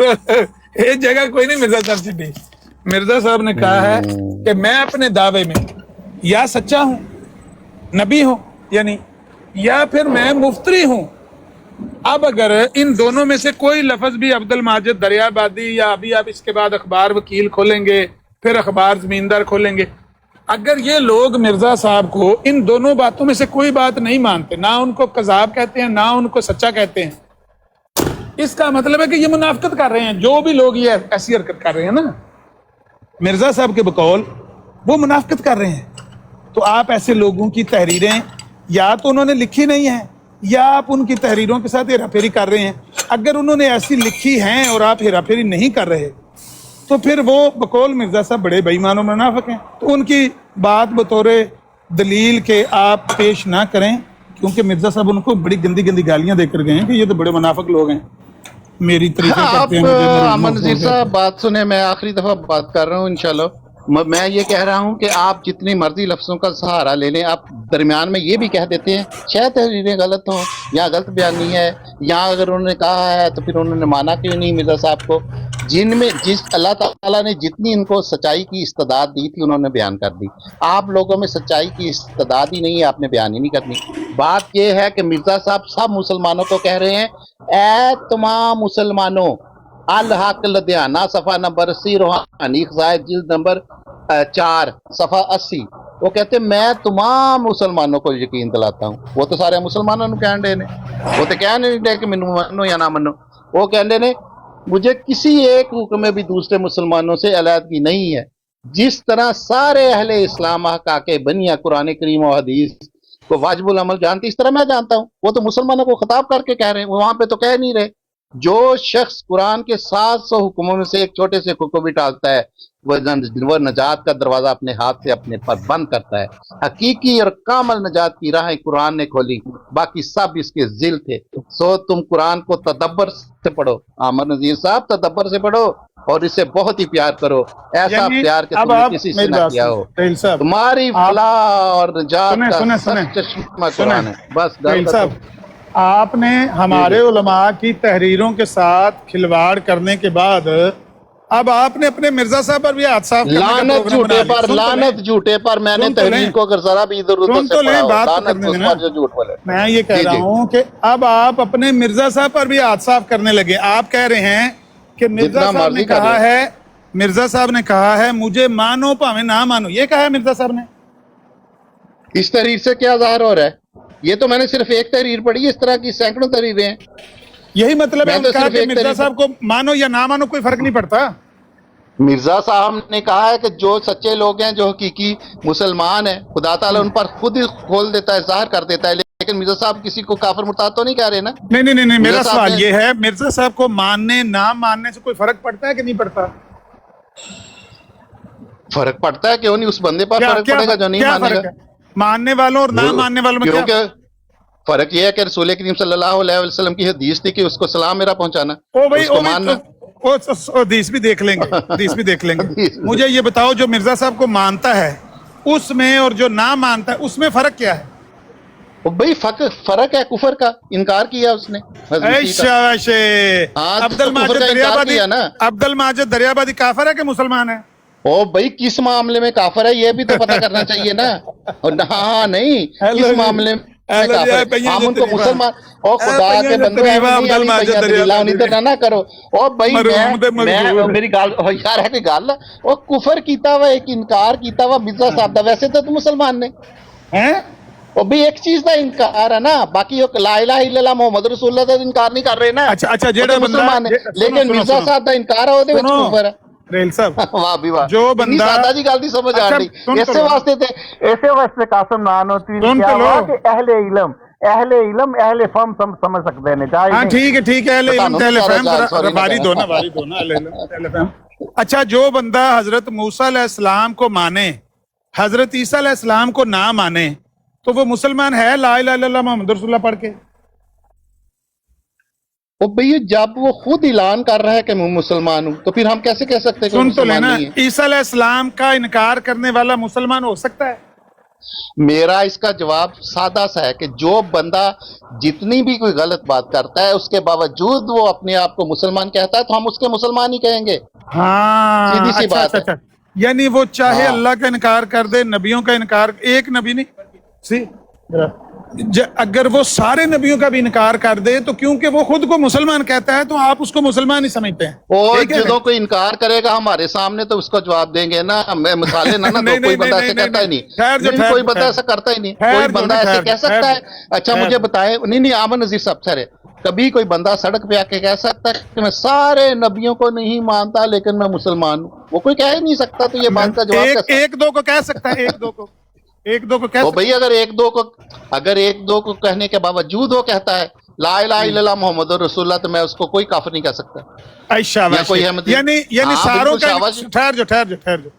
ایک جگہ کوئی نہیں مرزا صاحب چھٹی. مرزا صاحب نے کہا ہے کہ میں اپنے دعوے میں یا سچا ہوں، نبی ہوں یعنی، یا پھر میں مفتری ہوں. اب اگر ان دونوں میں سے کوئی لفظ بھی عبد الماجد دریابادی یا ابھی آپ اس کے بعد اخبار وکیل کھولیں گے، پھر اخبار زمیندار کھولیں گے، اگر یہ لوگ مرزا صاحب کو ان دونوں باتوں میں سے کوئی بات نہیں مانتے، نہ ان کو کذاب کہتے ہیں نہ ان کو سچا کہتے ہیں، اس کا مطلب ہے کہ یہ منافقت کر رہے ہیں. جو بھی لوگ یہ ایسی حرکت کر رہے ہیں نا مرزا صاحب کے بقول، وہ منافقت کر رہے ہیں. تو آپ ایسے لوگوں کی تحریریں یا تو انہوں نے لکھی نہیں ہیں یا آپ ان کی تحریروں کے ساتھ ہیرا پھیری کر رہے ہیں. اگر انہوں نے ایسی لکھی ہیں اور آپ ہیرا پھیری نہیں کر رہے تو پھر وہ بقول مرزا صاحب بڑے بے ایمان و منافق ہیں. تو ان کی بات بطور دلیل کے آپ پیش نہ کریں، کیونکہ مرزا صاحب ان کو بڑی گندی گندی گالیاں دے کر گئے ہیں کہ یہ تو بڑے منافق لوگ ہیں. میری طریقے آپ امن نذیر صاحب بات سنیں، میں آخری دفعہ بات کر رہا ہوں انشاءاللہ. میں یہ کہہ رہا ہوں کہ آپ جتنی مرضی لفظوں کا سہارا لے لیں، آپ درمیان میں یہ بھی کہہ دیتے ہیں شاید تحریریں غلط ہوں یا غلط بیانی ہے، یا اگر انہوں نے کہا ہے تو پھر انہوں نے مانا کیوں نہیں مرزا صاحب کو؟ جن میں جس اللہ تعالیٰ نے جتنی ان کو سچائی کی استعداد دی تھی انہوں نے بیان کر دی. آپ لوگوں میں سچائی کی استعداد ہی نہیں ہے، آپ نے بیان ہی نہیں کرنی. بات یہ ہے کہ مرزا صاحب سب مسلمانوں کو کہہ رہے ہیں، اے تمام مسلمانوں، الحق لدھیانہ صفحہ نمبر 80، روحانی خزائن جلد نمبر 4 صفحہ 80. وہ کہتے ہیں میں تمام مسلمانوں کو یقین دلاتا ہوں. وہ تو سارے مسلمانوں نے کہن دے نے، وہ تو کہہ نہیں دے کہ منو منو یا نہ منو. وہ کہن دے نے مجھے کسی ایک حکم میں بھی دوسرے مسلمانوں سے علیحدگی نہیں ہے. جس طرح سارے اہل اسلام حقاق بنیا قرآن کریم و حدیث کو واجب العمل جانتی، اس طرح میں جانتا ہوں. وہ تو مسلمانوں کو خطاب کر کے کہہ رہے ہیں، وہاں پہ تو کہہ نہیں رہے. جو شخص قرآن کے 700 حکموں میں سے ایک چھوٹے سے حکم کو بھی ٹالتا ہے وہ نجات کا دروازہ اپنے ہاتھ سے اپنے پر بند کرتا ہے. حقیقی اور کامل نجات کی راہیں قرآن نے کھولی، باقی سب اس کے ذل تھے. سو تم قرآن کو تدبر سے پڑھو. عامر نذیر صاحب تدبر سے پڑھو اور اسے بہت ہی پیار کرو، ایسا پیار کہ تم نے کسی سے نہ کیا ہو. تمہاری فلاح اور نجات کا سچ چشمہ قرآن ہے. بس صاحب آپ نے ہمارے علماء کی تحریروں کے ساتھ کھلواڑ کرنے کے بعد اب آپ نے اپنے مرزا صاحب پر بھی ہاتھ صاف کرنے کا لعنت جھوٹے پر، لعنت جھوٹے پر. میں نے تحریر کو اگر ذرا بھی ادھر ادھر سے پڑھا ہو، لعنت اس پر جو جھوٹ بولے. میں یہ کہہ رہا ہوں کہ اب آپ اپنے مرزا صاحب پر بھی ہاتھ صاف کرنے لگے. آپ کہہ رہے ہیں کہ مرزا صاحب نے کہا ہے، مرزا صاحب نے کہا ہے مجھے مانو پاویں نہ مانو. یہ کہا ہے مرزا صاحب نے. اس تحریر سے کیا ظاہر ہو رہا ہے؟ یہ تو میں نے صرف ایک تحریر پڑھی ہے، اس طرح کی سینکڑوں تحریریں ہیں. یہی مطلب ہے ان کا کہ مرزا صاحب کو مانو یا نہ مانو کوئی فرق نہیں پڑتا. مرزا صاحب نے کہا ہے کہ جو سچے لوگ ہیں، جو حقیقی مسلمان ہیں، خدا تعالیٰ ان پر خود ہی کھول دیتا ہے، ظاہر کر دیتا ہے. لیکن مرزا صاحب کسی کو کافر مرتاد تو نہیں کہہ رہے نا؟ نہیں، میرا سوال یہ ہے مرزا صاحب کو ماننے نہ ماننے سے کوئی فرق پڑتا ہے کہ نہیں پڑتا؟ فرق پڑتا ہے، کیوں نہیں؟ اس بندے پر فرق پڑے گا جو نہیں مانے گا. ماننے والوں اور نہ ماننے والوں میں کیونکہ فرق یہ ہے کہ رسول کریم صلی اللہ علیہ وسلم کی حدیث تھی کہ اس کو سلام میرا پہنچانا، اس کو ماننا. حدیث بھی دیکھ لیں گے، حدیث بھی دیکھ لیں گے. مجھے یہ بتاؤ جو مرزا صاحب کو مانتا ہے اس میں اور جو نہ مانتا ہے اس میں فرق کیا ہے؟ بھائی فرق ہے کفر کا. انکار کیا اس نے. عبد الماجد دریابادی کافر ہے کہ مسلمان ہے؟ او بھائی کس معاملے میں کافر ہے یہ بھی تو پتہ کرنا چاہیے نا. ہاں نہیں، کس معاملے میں ہم ان کو مسلمان اور خدا کے بندے نہ کرو. اور بھائی میں میری گال یار ہے کہ گال اور کفر کیتا ہوا ایک انکار کیتا ہوا مرزا صاحب دا. ویسے تو مسلمان نے اور بھی ایک چیز کا انکار ہے نا، باقی لا الہ الا اللہ محمد رسول اللہ کا انکار نہیں کر رہے نا. اچھا مسلمان ہے، لیکن مرزا صاحب کا انکار ہے وہ کفر ہے. ریل صاحب واہ بھی واہ، جو بندہ سادہ جی گل دی سمجھ آ رہی. ایسے واسطے قاسم نانوتوی نے کیا ہوا کہ اہل علم اہل فہم سمجھ سکتے ہیں. ہاں ٹھیک ہے اہل علم اہل فہم باری دو نا اہل فہم. اچھا جو بندہ حضرت موسیٰ علیہ السلام کو مانے، حضرت عیسیٰ علیہ السلام کو نہ مانے، تو وہ مسلمان ہے لا الہ الا اللہ محمد رسول اللہ پڑھ کے؟ بھئی جب وہ خود اعلان کر رہا ہے کہ میں مسلمان ہوں تو پھر ہم کیسے کہہ سکتے ہیں کہ سن تو لینا، عیسیٰ علیہ السلام کا انکار کرنے والا مسلمان ہو سکتا ہے؟ میرا اس کا جواب سادہ سا ہے کہ جو بندہ جتنی بھی کوئی غلط بات کرتا ہے اس کے باوجود وہ اپنے آپ کو مسلمان کہتا ہے تو ہم اس کے مسلمان ہی کہیں گے. ہاں سیدھی سی اچھا بات اچھا ہے. اچھا، یعنی وہ چاہے ہاں. اللہ کا انکار کر دے، نبیوں کا انکار، ایک نبی نہیں سی اگر وہ سارے نبیوں کا بھی انکار کر دے تو کیونکہ وہ خود کو مسلمان کہتا ہے تو آپ اس کو مسلمان ہی سمجھتے ہیں، اور یہی کہہ رہے جدوں ہیں؟ کوئی انکار کرے گا ہمارے سامنے تو اس کو جواب دیں گے نا. میں مثالیں نہ نہیں دو. کوئی نہیں نہیں بندہ نہیں ایسے نہیں کرتا ہی نہیں، نہیں. ٹھہر جو نہیں ٹھہر کوئی جو بندہ ٹھہر ایسا جو کرتا ہی نہیں. ٹھہر کوئی جو بندہ نہیں، ایسے ٹھہر کہہ جو ٹھہر سکتا ہے. جو اچھا ٹھہر مجھے جو بتائیں. نہیں نہیں آمن نذیر صاحب سر کبھی کوئی بندہ سڑک پہ آ کے کہہ سکتا ہے کہ میں سارے نبیوں کو نہیں مانتا لیکن میں مسلمان ہوں؟ وہ کوئی کہہ ہی نہیں سکتا. تو یہ بات کا جواب ایک کیسا؟ ایک دو کو کہہ سکتا ہے، ایک دو کو کہہ وہ سکتا بھئی اگر ایک دو کو کہنے کے باوجود وہ کہتا ہے لا الہ الا اللہ محمد رسول اللہ تو میں اس کو کوئی کافر نہیں کہہ سکتا. ہے یا شاباش. کوئی احمدی. یعنی ہاں ساروں بالکل کا شاباش. ٹھہر جو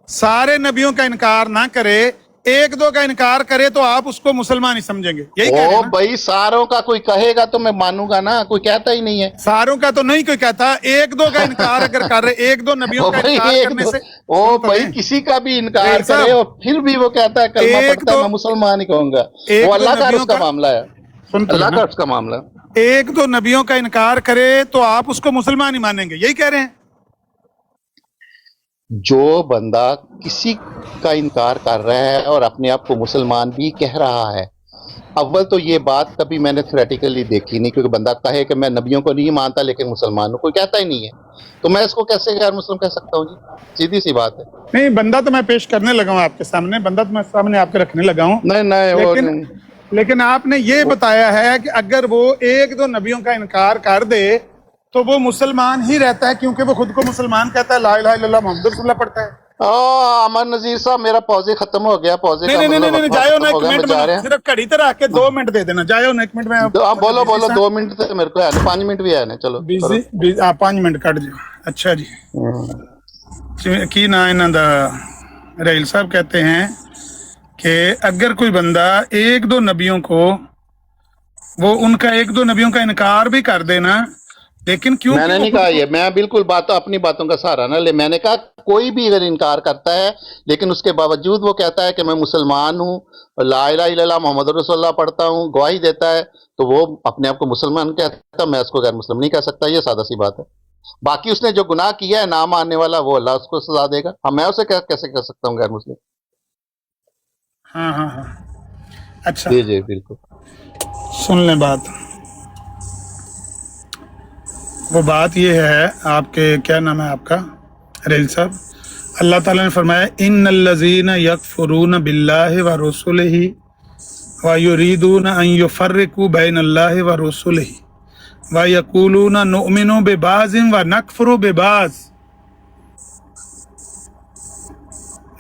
سارے نبیوں کا انکار نہ کرے، ایک دو کا انکار کرے تو آپ اس کو مسلمان ہی سمجھیں گے، یہی کہہ رہے ہیں او نا؟ بھائی ساروں کا کوئی کہے گا تو میں مانوں گا نا. کوئی کہتا ہی نہیں ہے. ساروں کا تو نہیں کوئی کہتا، ایک دو کا انکار اگر کر رہے، ایک دو نبیوں او کا بھائی انکار ایک کرنے دو. سے او سن تو بھائی لیں کسی کا بھی انکار ریل کرے صاحب، اور پھر بھی وہ کہتا ہے کلمہ ایک پڑھتا ہے دو میں مسلمان ہی کہوں گا. وہ ایک دو اللہ کا اس نبیوں کا کا، معاملہ ہے. سن تو اللہ لینا، کا اس کا معاملہ ہے. ایک دو نبیوں کا انکار کرے تو آپ اس کو مسلمان ہی مانیں گے، یہی کہہ رہے ہیں؟ جو بندہ کسی کا انکار کر رہا ہے اور اپنے آپ کو مسلمان بھی کہہ رہا ہے، اول تو یہ بات کبھی میں نے تھریٹیکلی دیکھی نہیں. کیونکہ بندہ کہے کہ میں نبیوں کو نہیں مانتا لیکن مسلمان ہوں، کوئی کہتا ہی نہیں ہے. تو میں اس کو کیسے غیر مسلم کہہ سکتا ہوں؟ جی سیدھی سی بات ہے. نہیں، بندہ تو میں پیش کرنے لگا ہوں آپ کے سامنے، بندہ تو میں سامنے آپ کے رکھنے لگا ہوں، نہیں نہیں لیکن آپ نے یہ بتایا ہے کہ اگر وہ ایک دو نبیوں کا انکار کر دے تو وہ مسلمان ہی رہتا ہے کیونکہ وہ خود کو مسلمان کہتا ہے، لا الہ الا اللہ محمد رسول اللہ پڑھتا ہے. امن نذیر صاحب میرا پوزے ختم ہو گیا. پوزے نہیں کا نہیں نہیں مطلب نہیں نہیں، وقفہ جائے ہو نا ختم ہو ایک گیا. منٹ میں میں جا رہے صرف گھڑی تے رکھ کے 2 منٹ دے دینا، جائے ہو نا ایک منٹ میں. ہیں. بولو بزی بولو سا 2 منٹ تو میرے کو ہے نا. 5 منٹ بھی ہے نا. چلو کرو. بزی آپ 5 منٹ کٹ جی. اچھا جی، کی نا انہاں دا ریل صاحب کہتے ہیں کہ اگر کوئی بندہ ایک دو نبیوں کو، وہ ان کا ایک دو نبیوں کا انکار بھی کر دینا لیکن میں کیونکہ نے وہ نہیں خود کہا کو، یہ. میں بالکل اپنی باتوں کا سہارا نہ لے. میں نے کہا کوئی بھی اگر انکار کرتا ہے لیکن اس کے باوجود وہ کہتا ہے کہ میں مسلمان ہوں، لا الہ الا اللہ محمد رسول اللہ پڑھتا ہوں، گواہی دیتا ہے، تو وہ اپنے آپ کو مسلمان کہتا ہے. میں اس کو غیر مسلم نہیں کہہ سکتا. یہ سادہ سی بات ہے. باقی اس نے جو گناہ کیا ہے نہ ماننے والا، وہ اللہ اس کو سزا دے گا. میں اسے کیسے کہہ سکتا ہوں غیر مسلم؟ ہاں ہاں ہاں، اچھا جی جی بالکل. سن لیں بات. وہ بات یہ ہے، آپ کے کیا نام ہے آپ کا ریل صاحب؟ اللہ تعالیٰ نے فرمایا ان الذین یکفرون باللہ ورسلہ ویریدون ان یفرقوا بین اللہ ورسلہ ویقولون نؤمن ببعض ونکفر ببعض.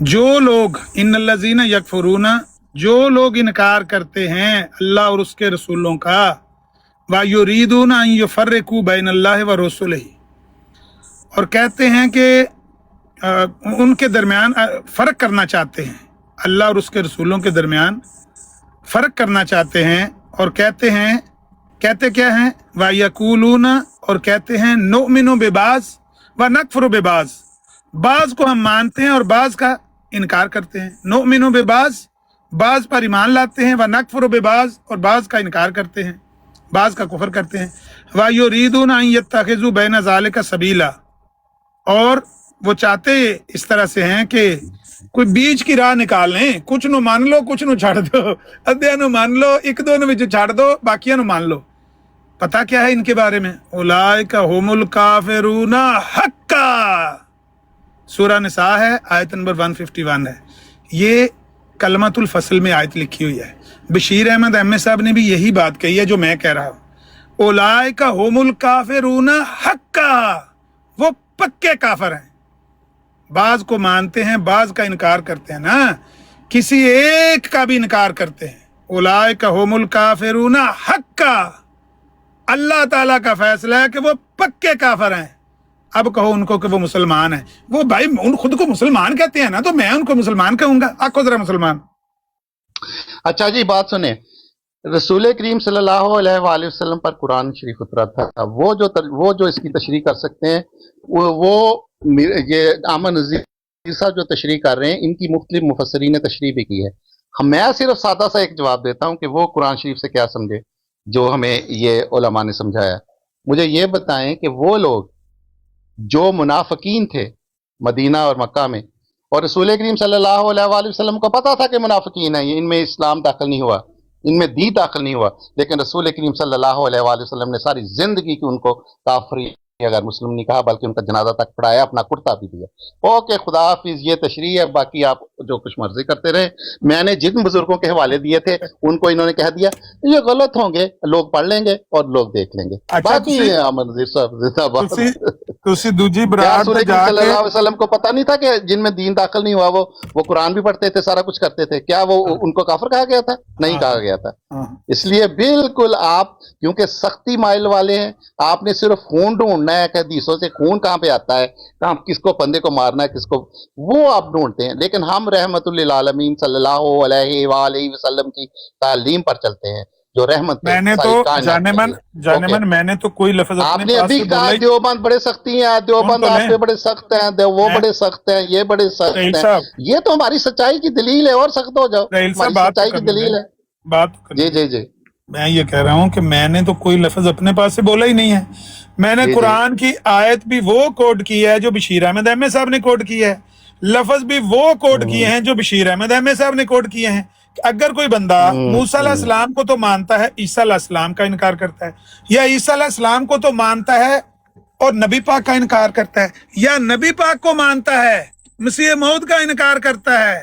جو لوگ، ان الذین یکفرون، جو لوگ انکار کرتے ہیں اللہ اور اس کے رسولوں کا، وَيُرِيدُونَ أَن يُفَرِّقُوا بَيْنَ اللَّهِ وَرُسُلِهِ، اور کہتے ہیں کہ ان کے درمیان فرق کرنا چاہتے ہیں، اللہ اور اس کے رسولوں کے درمیان فرق کرنا چاہتے ہیں، اور کہتے کیا ہیں؟ وَيَقُولُونَ، اور کہتے ہیں نُؤْمِنُ بِبَعْضٍ وَنَكْفُرُ بِبَعْضٍ، بعض کو ہم مانتے ہیں اور بعض کا انکار کرتے ہیں. نُؤْمِنُ بِبَعْضٍ، بعض پر ایمان لاتے ہیں، وَنَكْفُرُ بِبَعْضٍ، اور بعض کا انکار کرتے ہیں، بعض کا کفر کرتے ہیں. وَيُرِيدُونَ أَن يَتَّخِذُوا بَيْنَ ذَلِكَ سَبِيلًا، اور وہ چاہتے اس طرح سے ہیں کہ کوئی بیچ کی راہ نکال لیں، کچھ نو مان لو کچھ نو چھڑ دو، ادھیا نو مان لو ایک دو نو چھڑ دو باقیاں نو مان لو. پتا کیا ہے ان کے بارے میں؟ اولئک هم الکافرون حقا. سورہ نساء ہے، آیت نمبر 151 ہے. یہ کلمۃ الفصل میں آیت لکھی ہوئی ہے. بشیر احمد ایم اے صاحب نے بھی یہی بات کہی ہے جو میں کہہ رہا ہوں. اولئک هم الکافرون حقا، وہ پکے کافر ہیں. بعض کو مانتے ہیں، بعض کا انکار کرتے ہیں نا، کسی ایک کا بھی انکار کرتے ہیں. اولئک هم الکافرون حقا، اللہ تعالیٰ کا فیصلہ ہے کہ وہ پکے کافر ہیں. اب کہو ان کو کہ وہ مسلمان ہیں. وہ بھائی ان خود کو مسلمان کہتے ہیں نا، تو میں ان کو مسلمان کہوں گا. آکھو ذرا مسلمان. اچھا جی بات سنیں. رسول کریم صلی اللہ علیہ وآلہ وسلم پر قرآن شریف اترا تھا. وہ جو اس کی تشریح کر سکتے ہیں وہ یہ امن نذیر صاحب جو تشریح کر رہے ہیں، ان کی مختلف مفسرین نے تشریح بھی کی ہے. میں صرف سادہ سا ایک جواب دیتا ہوں کہ وہ قرآن شریف سے کیا سمجھے جو ہمیں یہ علماء نے سمجھایا. مجھے یہ بتائیں کہ وہ لوگ جو منافقین تھے مدینہ اور مکہ میں، اور رسول کریم صلی اللہ علیہ وآلہ وسلم کو پتا تھا کہ منافقین ہیں، ان میں اسلام داخل نہیں ہوا، ان میں دین داخل نہیں ہوا، لیکن رسول کریم صلی اللہ علیہ وآلہ وسلم نے ساری زندگی کی ان کو کافر اگر مسلم نہیں کہا بلکہ ان کا جنازہ تک پڑھایا، اپنا کرتا بھی دیا. اوکے، خدا حافظ، یہ تشریح ہے، باقی آپ جو کچھ مرضی کرتے رہے. میں نے جن بزرگوں کے حوالے دیے تھے ان کو انہوں نے کہہ دیا یہ غلط ہوں گے، لوگ پڑھ لیں گے اور لوگ دیکھ لیں گے. اچھا باقی امن نذیر صاحب زندہ باد. تسی دوجی کیا برات رسول تے کریم جا صلی کے اللہ علیہ وسلم کو پتہ نہیں تھا کہ جن میں دین داخل نہیں ہوا وہ قرآن بھی پڑھتے تھے، سارا کچھ کرتے تھے؟ کیا وہ ان کو کافر کہا گیا تھا؟ نہیں کہا گیا تھا. اس لیے بالکل آپ کیونکہ سختی مائل والے ہیں، آپ نے صرف خون ڈھونڈنا ہے کہ حدیثوں سے خون کہاں پہ آتا ہے، کہاں کس کو بندے کو مارنا ہے، کس کو، وہ آپ ڈھونڈتے ہیں. لیکن ہم رحمت للعالمین صلی اللہ علیہ وآلہ وسلم کی تعلیم پر چلتے ہیں جو رحمت ہے میں نے تو ساری کائنات کے لیے. جانے اوکے، من میں نے تو کوئی لفظ آپ اپنے نے پاس ابھی سے کہا بولا ہی. دیوبند بڑے سختی ہیں، سن دیوبند تو آپ لیں پہ بڑے سخت ہیں، وہ میں بڑے سخت ہیں، یہ بڑے سخت رحیل ہیں. صاحب یہ تو ہماری سچائی کی دلیل ہے، اور سخت ہو جاؤ، رحیل صاحب ہماری بات تو سچائی کی کرنے دیں، دلیل ہے. بات تو کرنے جی دیں. جی جی میں یہ کہہ رہا ہوں کہ میں نے تو کوئی لفظ اپنے پاس سے بولا ہی نہیں ہے. میں نے جی جی قرآن کی آیت بھی وہ کوٹ کی ہے جو بشیر احمد احمد صاحب نے کوٹ کی ہے، لفظ بھی وہ کوٹ کیے ہیں جو بشیر احمد احمد صاحب نے کوٹ کیے ہیں. کہ اگر کوئی بندہ موسیٰ علیہ السلام کو تو مانتا ہے، عیسیٰ علیہ السلام کا انکار کرتا ہے، یا عیسیٰ علیہ السلام کو تو مانتا ہے اور نبی پاک کا انکار کرتا ہے، یا نبی پاک کو مانتا ہے مسیح موعود کا انکار کرتا ہے،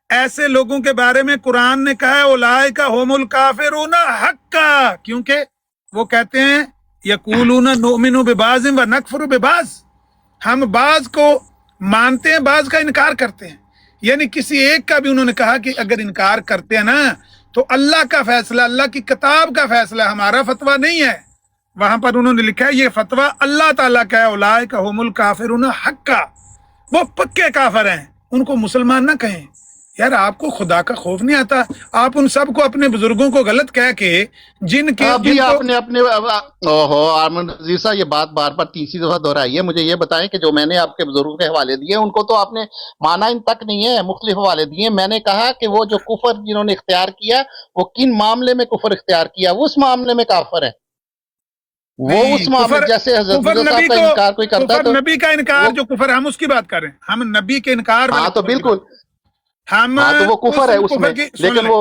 ایسے لوگوں کے بارے میں قرآن نے کہا ہے اولئک هم الکافرون حقا، کیونکہ وہ کہتے ہیں یقولون نؤمن ببعض ونکفر ببعض، ہم بعض کو مانتے ہیں بعض کا انکار کرتے ہیں. یعنی کسی ایک کا بھی انہوں نے کہا کہ اگر انکار کرتے ہیں نا تو اللہ کا فیصلہ، اللہ کی کتاب کا فیصلہ، ہمارا فتویٰ نہیں ہے. وہاں پر انہوں نے لکھا ہے یہ فتویٰ اللہ تعالیٰ کا ہے، اولئک هم الکافرون حقا، وہ پکے کافر ہیں، ان کو مسلمان نہ کہیں. یار آپ کو خدا کا خوف نہیں آتا؟ آپ ان سب کو اپنے بزرگوں کو غلط کہہ کے جن ابھی کو آپ نے اپنے اوہو آرمن نذیر صاحب یہ بات بار بار تیسری دفعہ دہرائی ہے. مجھے یہ بتائیں کہ جو میں نے آپ کے بزرگوں کے حوالے دیے ان کو تو آپ نے مانا ان تک نہیں ہے، مختلف حوالے دیے. میں نے کہا کہ وہ جو کفر جنہوں نے اختیار کیا وہ کن معاملے میں کفر اختیار کیا، وہ اس معاملے میں کافر ہے. وہ نہیں، اس معاملے کفر جیسے حضرت کفر مرزا نبی صاحب کا کو، انکار کوئی کرتا ہے کفر تو نبی کا انکار وہ، جو کفر ہم اس کی بات کر رہے ہیں، ہم نبی کے انکار والے ہاں تو کفر کی بالکل، بات، ہم ہاں تو وہ کفر ہے اس میں. کفر کی، لیکن وہ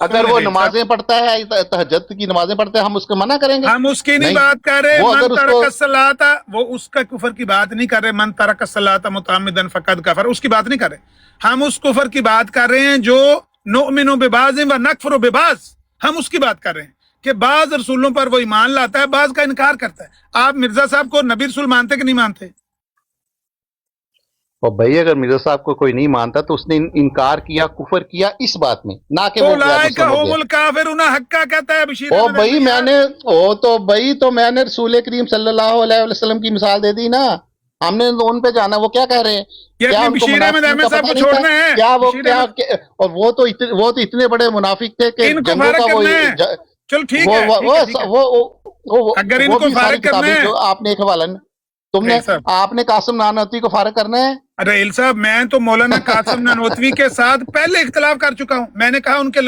اگر وہ رحیل صاحب، نمازیں پڑھتا ہے، تہجد کی نمازیں پڑھتا ہے، ہم اس کو منع کریں گے؟ ہم اس کی نہیں نہیں. بات کر رہے. وہ من اگر اس ترک کو، الصلاۃ، وہ اس کا کفر کی بات نہیں کر رہے. من ترک الصلاۃ متعمدا فقد کفر، اس کی بات نہیں کر رہے. ہم اس کفر کی بات کر رہے ہیں جو نؤمن ببعض ونکفر ببعض، ہم اس کی بات کر رہے ہیں کہ بعض رسولوں پر وہ ایمان لاتا ہے، بعض کا انکار کرتا ہے. آپ مرزا صاحب کو نبی رسول مانتے کہ نہیں مانتے؟ اور بھائی اگر مرزا صاحب کو کوئی نہیں مانتا تو اس نے انکار کیا، کفر کیا اس بات میں، نہ کہ وہ غیر اولئک مسلم ہو هم گیا. الکافرون حقا کہتا ہے بشیر او احمد بھائی احمدی. میں نے، او تو بھائی تو میں نے رسول کریم صلی اللہ علیہ وسلم کی مثال دے دی نا. ہم نے ان پہ جانا، وہ کیا کہہ رہے ہیں؟ یہ کیا اپنے ان کو بشیر احمد منافقین کا احمد صاحب پتہ کو نہیں تھا؟ چھوڑنا ہے. کیا وہ بشیر کیا احمد، اور وہ تو اتنے بڑے منافق تھے کہ ان کو جنگوں فارغ کا کرنا ہے. چل ٹھیک ہے، ٹھیک ہے، ٹھیک ہے. اگر ان وہ کو بھی ساری فارغ کرنا کتابیں ہے، جو آپ نے ایک حوالہ تم نے، رحیل صاحب، آپ نے قاسم نانوتوی کو فارغ کرنا ہے. رحیل صاحب میں تو مولانا قاسم نانوتوی کے ساتھ پہلے اختلاف کر چکا ہوں. میں نے کہا ان کے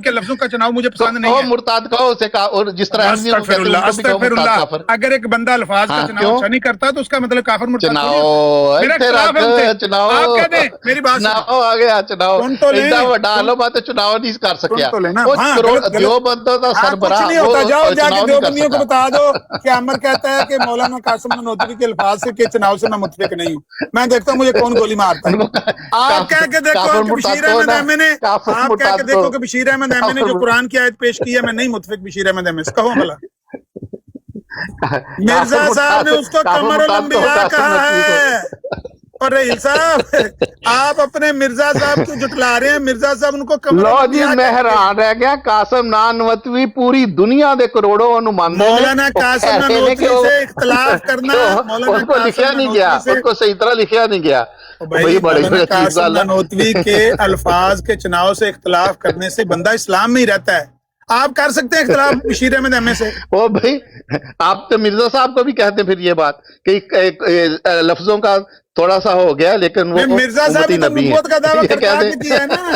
لفظوں کا چناؤ مجھے تو پسند نہیں کہو ہے. مرتاد کہو اسے، کہا، اور جس طرح احمدیوں کو استغفر کہتے ہیں ان اللہ، کو بھی کہو استغفر مرتاد اللہ. کافر. اگر ایک بندہ الفاظ کا ہاں چناؤ کیوں؟ اچھا نہیں کرتا تو اس کا مطلب کافر مرتد تھوڑی ہوتا ہے. چناؤ میرا اتنے اختلاف رکھ، ہے ان سے. چناؤ آپ کہہ دیں، میری بات سنیں، چناؤ آ گیا، چناؤ سن تو لیں، اتنا ڈالو بات چناؤ نہیں کر سن سکیا. تو لینا. وہ ہاں کروڑ غلط غلط، دیوبندوں کا ہاں کچھ سربراہ نہیں وہ ہوتا. جاؤ جا کے چناؤ نہیں کر دیوبندیوں کو سکا. بتا دو کہ عمر کہتا ہے کہ مولانا قاسم نانوتوی کے الفاظ سے کے چناؤ سے میں متفق نہیں ہوں. میں دیکھتا ہوں مجھے کون گولی مارتا ہے. ان کو آپ کہہ کے دیکھو کافر کہ مرتاد بشیر کو احمد نا، احمد نے، کافر آپ کہہ کے مرتاد کو، دیکھو کہ بشیر احمد احمد نے جو قرآن کی آیت پیش کی ہے میں نہیں متفق بشیر احمد احمد سے. کہو بھلا. کافر مرزا صاحب مرتاد، نے اس کو کافر قمر مرتاد کو، الانبیاء قاسم کہا نانوتوی کو. ہے. اور رحیل صاحب آپ اپنے مرزا صاحب کو جٹلا رہے ہیں. مرزا صاحب ان کو قمر لو جی الانبیاء میں کہیں گے. حیران رہ گیا. قاسم نانوتوی پوری دنیا دے کروڑوں نمائندے نے مولانا وہ قاسم کہہ رہے ہیں کہ نانوتوی سے اختلاف کرنا، مولانا اس کو قاسم لکھا نہیں گیا، نانوتوی سے، اس کو صحیح طرح لکھا نہیں گیا. بھائی بڑی مولانا عجیب قاسم گل ہے. نانوتوی کے الفاظ کے چناؤ سے اختلاف کرنے سے بندہ اسلام میں ہی رہتا ہے. آپ کر سکتے ہیں اختلاف بشیر احمد احمد سے. وہ بھائی آپ تو مرزا صاحب کو بھی کہتے ہیں پھر یہ بات کہ لفظوں کا تھوڑا سا ہو گیا لیکن وہ مرزا صاحب امتی نے تو نبی نبوت کا ہیں. دعویٰ یہ کھٹکا کہتے کے کیا ہے نا.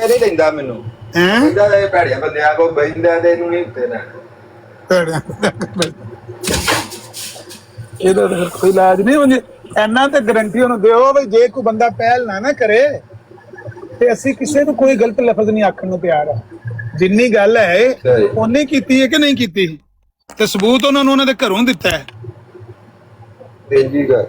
ਨਹੀਂ ਲੈਂਦਾ ਮੈਨੂੰ ਹੈ ਕਹਿੰਦਾ ਇਹ ਭੈੜਿਆ ਬੰਦਿਆਂ ਕੋ ਬੈਂਦਾ ਤੇ ਇਹਨੂੰ ਨਹੀਂ ਉੱਤੇ ਲੈਣਾ ਇਹਦਾ ਤਾਂ ਫਿਰ ਕੋਈ ਇਲਾਜ ਨਹੀਂ ਹੁੰਦੀ ਇੰਨਾ ਤੇ ਗਰੰਟੀ ਉਹਨੂੰ ਦਿਓ ਵੀ ਜੇ ਕੋਈ ਬੰਦਾ ਪਹਿਲ ਨਾ ਕਰੇ ਤੇ ਅਸੀਂ ਕਿਸੇ ਨੂੰ ਕੋਈ ਗਲਤ ਲਫ਼ਜ਼ ਨਹੀਂ ਆਖਣ ਨੂੰ ਤਿਆਰ ਆ ਜਿੰਨੀ ਗੱਲ ਹੈ ਉਹਨੇ ਕੀਤੀ ਹੈ ਕਿ ਨਹੀਂ ਕੀਤੀ ਤੇ ਸਬੂਤ ਉਹਨਾਂ ਨੂੰ ਉਹਨਾਂ ਦੇ ਘਰੋਂ ਦਿੱਤਾ ਹੈ ਤੇਜੀ ਕਰ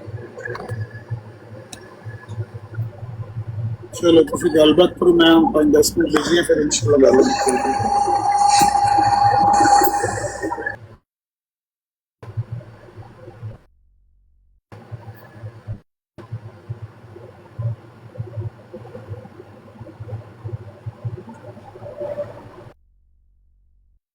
ਚਲੋ ਤੁਸੀਂ ਗੱਲਬਾਤ ਕਰੋ ਮੈਂ 5-10 ਮਿੰਟ ਬਿਜ਼ੀ ਹਾਂ ਫਿਰ ਇਨਸ਼ਾਅੱਲਾ ਗੱਲ ਕਰਾਂਗੇ